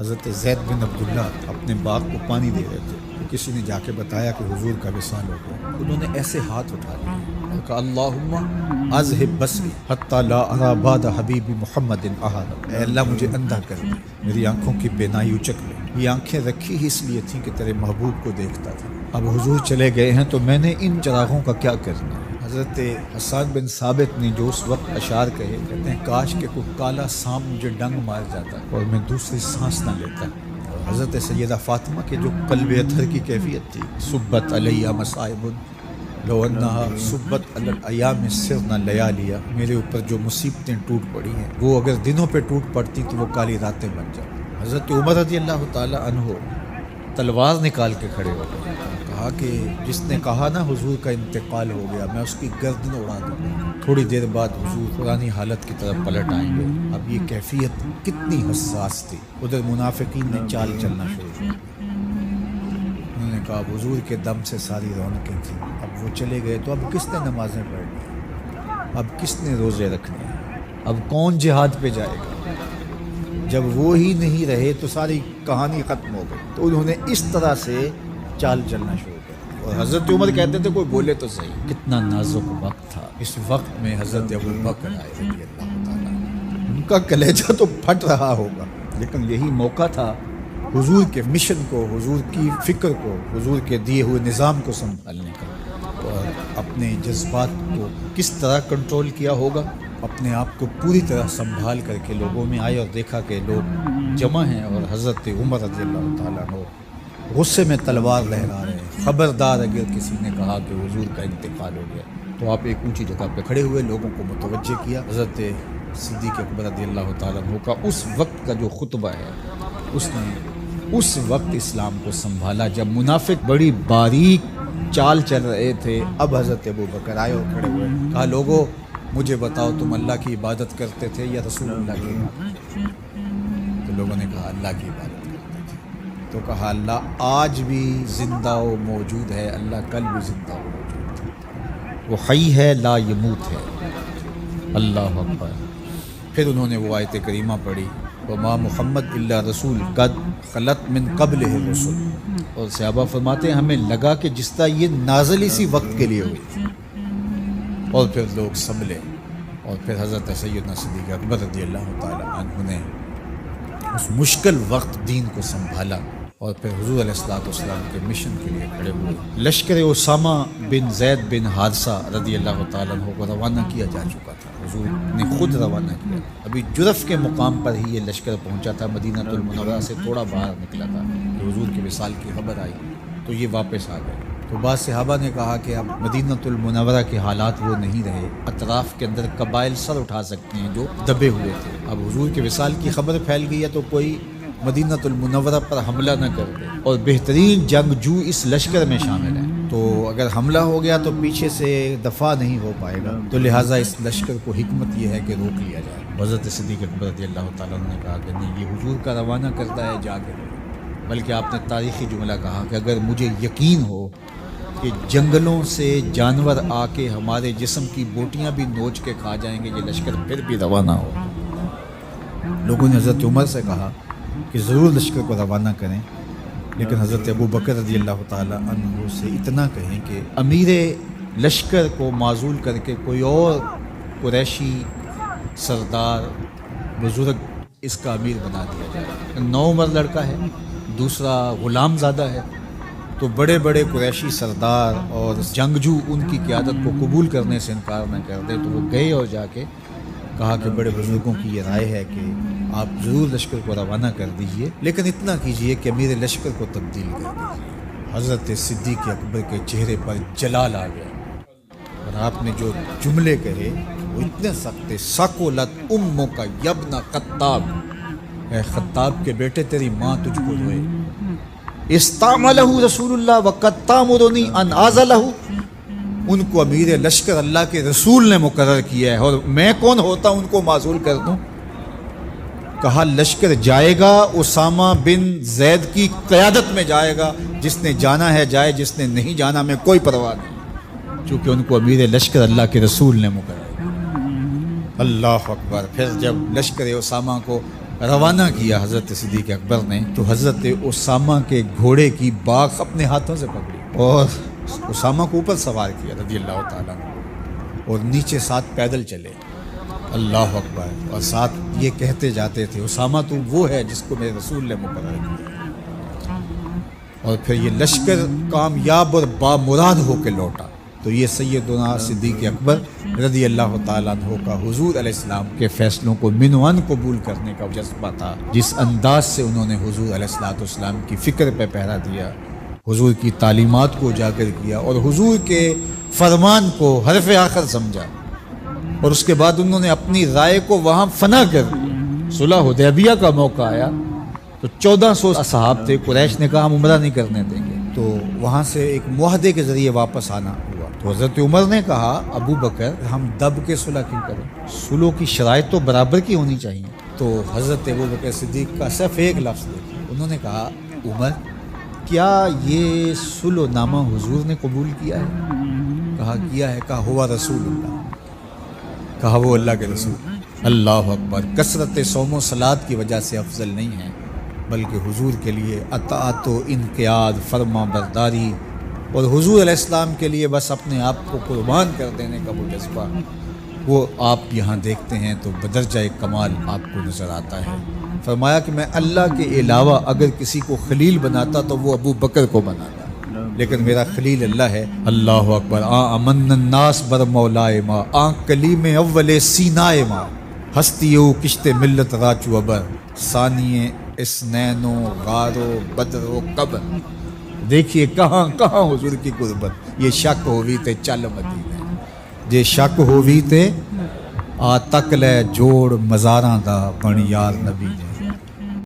حضرت زید بن عبداللہ اپنے باغ کو پانی دے رہے تھے تو کسی نے جا کے بتایا کہ حضور کا وصال ہو گیا۔ انہوں نے ایسے ہاتھ اٹھا لیے اور کہا اللہم اذہب بصری حتی لا ارا بعد حبیبی محمد احد، اے اللہ مجھے اندھا کر دے، میری آنکھوں کی بینائی اچک لے۔ یہ آنکھیں رکھی ہی اس لیے تھیں کہ تیرے محبوب کو دیکھتا تھا، اب حضور چلے گئے ہیں تو میں نے ان چراغوں کا کیا کرنا ہے۔ حضرت حسان بن ثابت نے جو اس وقت اشعار کہے، کہتے ہیں کاش کہ کوئی کالا سانپ مجھے ڈنگ مار جاتا اور میں دوسری سانس نہ لیتا۔ اور حضرت سیدہ فاطمہ کے جو قلب اطہر کی کیفیت تھی، صبت علیہ مصائب لو انہا صبت علی الایام سرنا لیالیا، میرے اوپر جو مصیبتیں ٹوٹ پڑی ہیں وہ اگر دنوں پہ ٹوٹ پڑتی تو وہ کالی راتیں بن جاتی۔ حضرت عمر رضی اللہ تعالی عنہ تلوار نکال کے کھڑے ہو گئے، کہا کہ جس نے کہا نا حضور کا انتقال ہو گیا میں اس کی گردن اڑا دوں گا۔ تھوڑی دیر بعد حضور پرانی حالت کی طرف پلٹ آئیں گے۔ اب یہ کیفیت کتنی حساس تھی۔ ادھر منافقین نے چال چلنا شروع کیا، انہوں نے کہا اب حضور کے دم سے ساری رونقیں تھیں، اب وہ چلے گئے تو اب کس نے نمازیں پڑھنی، اب کس نے روزے رکھنے، اب کون جہاد پہ جائے گا۔ جب وہ ہی نہیں رہے تو ساری کہانی ختم ہو گئی۔ تو انہوں نے اس طرح سے چال چلنا شروع کر دیا۔ اور حضرت عمر کہتے تھے کوئی بولے تو صحیح، کتنا نازک وقت تھا۔ اس وقت میں حضرت ابو بکر آئے رضی اللہ تعالیٰ، ان کا کلیجہ تو پھٹ رہا ہوگا، لیکن یہی موقع تھا حضور کے مشن کو، حضور کی فکر کو، حضور کے دیے ہوئے نظام کو سنبھالنے کا، اور اپنے جذبات کو کس طرح کنٹرول کیا ہوگا۔ اپنے آپ کو پوری طرح سنبھال کر کے لوگوں میں آئے اور دیکھا کہ لوگ جمع ہیں اور حضرت عمر رضی اللہ تعالیٰ عنہ غصے میں تلوار لہرا رہے ہیں۔ خبردار اگر کسی نے کہا کہ حضور کا انتقال ہو گیا تو آپ ایک اونچی جگہ پہ کھڑے ہوئے لوگوں کو متوجہ کیا۔ حضرت صدیق اکبر رضی اللہ تعالیٰ عنہ کا اس وقت کا جو خطبہ ہے، اس نے اس وقت اسلام کو سنبھالا جب منافق بڑی باریک چال چل رہے تھے۔ اب حضرت ابو بکر آئے اور کھڑے ہوئے، کہا لوگوں مجھے بتاؤ تم اللہ کی عبادت کرتے تھے یا رسول اللہ کی عبادت؟ تو لوگوں نے کہا اللہ کی عبادت کرتے تھے۔ تو کہا اللہ آج بھی زندہ و موجود ہے، اللہ کل بھی زندہ و موجود ہے، وہ حی ہے لا یموت ہے، اللہ اکبر۔ پھر انہوں نے وہ آیت کریمہ پڑھی وما محمد الا رسول قد خلت من قبلہ الرسل، اور صحابہ فرماتے ہیں ہمیں لگا کہ جس طرح یہ نازل اسی وقت کے لیے ہوئی تھی۔ اور پھر لوگ سنبھلے، اور پھر حضرت سیدنا صدیق اکبر رضی اللہ تعالیٰ عنہ نے اس مشکل وقت دین کو سنبھالا، اور پھر حضور علیہ الصلوۃ والسلام کے مشن کے لیے کھڑے ہوئے۔ لشکر اسامہ بن زید بن حارثہ رضی اللہ تعالیٰ عنہ کو روانہ کیا جا چکا تھا، حضور نے خود روانہ کیا۔ ابھی جرف کے مقام پر ہی یہ لشکر پہنچا تھا، مدینہ المنورہ سے تھوڑا باہر نکلا تھا کہ حضور کے وصال کی خبر آئی تو یہ واپس آ گئے۔ تو بعض صحابہ نے کہا کہ اب مدینہ المنورہ کے حالات وہ نہیں رہے، اطراف کے اندر قبائل سر اٹھا سکتے ہیں جو دبے ہوئے تھے، اب حضور کے وصال کی خبر پھیل گئی ہے تو کوئی مدینہ المنورہ پر حملہ نہ کر دے، اور بہترین جنگجو اس لشکر میں شامل ہیں، تو اگر حملہ ہو گیا تو پیچھے سے دفاع نہیں ہو پائے گا، تو لہٰذا اس لشکر کو حکمت یہ ہے کہ روک لیا جائے۔ حضرت صدیق اکبر رضی اللہ تعالیٰ عنہ نے کہا کہ نہیں، یہ حضور کا روانہ کرتا ہے جا کے، بلکہ آپ نے تاریخی جملہ کہا کہ اگر مجھے یقین ہو کہ جنگلوں سے جانور آ کے ہمارے جسم کی بوٹیاں بھی نوچ کے کھا جائیں گے، یہ لشکر پھر بھی روانہ ہو۔ لوگوں نے حضرت عمر سے کہا کہ ضرور لشکر کو روانہ کریں، لیکن حضرت ابو بکر رضی اللہ تعالیٰ عنہ سے اتنا کہیں کہ امیر لشکر کو معزول کر کے کوئی اور قریشی سردار بزرگ اس کا امیر بنا دیا جائے۔ 9 عمر لڑکا ہے، دوسرا غلام زادہ ہے، تو بڑے بڑے قریشی سردار اور جنگجو ان کی قیادت کو قبول کرنے سے انکار نہ کر دے، تو وہ گئے اور جا کے کہا کہ بڑے بزرگوں کی یہ رائے ہے کہ آپ ضرور لشکر کو روانہ کر دیجئے، لیکن اتنا کیجئے کہ امیر لشکر کو تبدیل کر دیجئے۔ حضرت صدیق اکبر کے چہرے پر جلال آ گیا، اور آپ نے جو جملے کہے وہ اتنے سخت تھے، سقلت امک یبن خطاب، اے خطاب کے بیٹے تیری ماں تجھ کو روئے، استعملہ رسول اللہ وقد تامرنی ان اعزلہ، ان کو امیر لشکر اللہ کے رسول نے مقرر کیا ہے اور میں کون ہوتا ان کو معزول کر دوں۔ کہا لشکر جائے گا اسامہ بن زید کی قیادت میں جائے گا، جس نے جانا ہے جائے، جس نے نہیں جانا میں کوئی پرواہ نہیں، چونکہ ان کو امیر لشکر اللہ کے رسول نے مقرر کیا۔ اللہ اکبر۔ پھر جب لشکر اسامہ کو روانہ کیا حضرت صدیق اکبر نے تو حضرت اسامہ کے گھوڑے کی باک اپنے ہاتھوں سے پکڑی اور اسامہ کو اوپر سوار کیا رضی اللہ تعالیٰ اور نیچے ساتھ پیدل چلے، اللہ اکبر، اور ساتھ یہ کہتے جاتے تھے اسامہ تو وہ ہے جس کو میرے رسول نے مقرر کیا، اور پھر یہ لشکر کامیاب اور بامراد ہو کے لوٹا۔ تو یہ سیدنا صدیق اکبر رضی اللہ تعالیٰ عنہ کا حضور علیہ السلام کے فیصلوں کو من و عن قبول کرنے کا جذبہ تھا، جس انداز سے انہوں نے حضور علیہ السلام کی فکر پہ پہرا دیا، حضور کی تعلیمات کو اجاگر کیا اور حضور کے فرمان کو حرف آخر سمجھا، اور اس کے بعد انہوں نے اپنی رائے کو وہاں فنا کر دی۔ صلح حدیبیہ کا موقع آیا تو 1400 اصحاب تھے، قریش نے کہا ہم عمرہ نہیں کرنے دیں گے، تو وہاں سے ایک معاہدے کے ذریعے واپس آنا ہوا۔ تو حضرت عمر نے کہا ابو بکر ہم دب کے صلح کیوں کریں، صلح کی شرائط تو برابر کی ہونی چاہیے۔ تو حضرت ابو بکر صدیق کا صرف ایک لفظ دیکھیں، انہوں نے کہا عمر کیا یہ صلح نامہ حضور نے قبول کیا ہے؟ کہا کیا ہے، کہا ہوا رسول اللہ، کہا وہ اللہ کے رسول۔ اللہ اکبر، کثرت صوم و صلات کی وجہ سے افضل نہیں ہے، بلکہ حضور کے لیے اطاعت و انقیاد، فرما برداری، اور حضور علیہ السلام کے لیے بس اپنے آپ کو قربان کر دینے کا وہ جذبہ، وہ آپ یہاں دیکھتے ہیں تو بدرجہ کمال آپ کو نظر آتا ہے۔ فرمایا کہ میں اللہ کے علاوہ اگر کسی کو خلیل بناتا تو وہ ابو بکر کو بناتا، لیکن میرا خلیل اللہ ہے۔ اللہ اکبر، امن الناس بر مولائے ما، کلیم اول سینائے ما، ہستیو کشت ملت راچو ابر، ثانی اسنینو غارو بدر و قبر۔ دیکھیے کہاں کہاں حضور کی قربت، یہ شک ہوئی تے چل مدینے، جے شک ہوئی تے آ تک لے جوڑ مزاراں دا بن یار نبی نے۔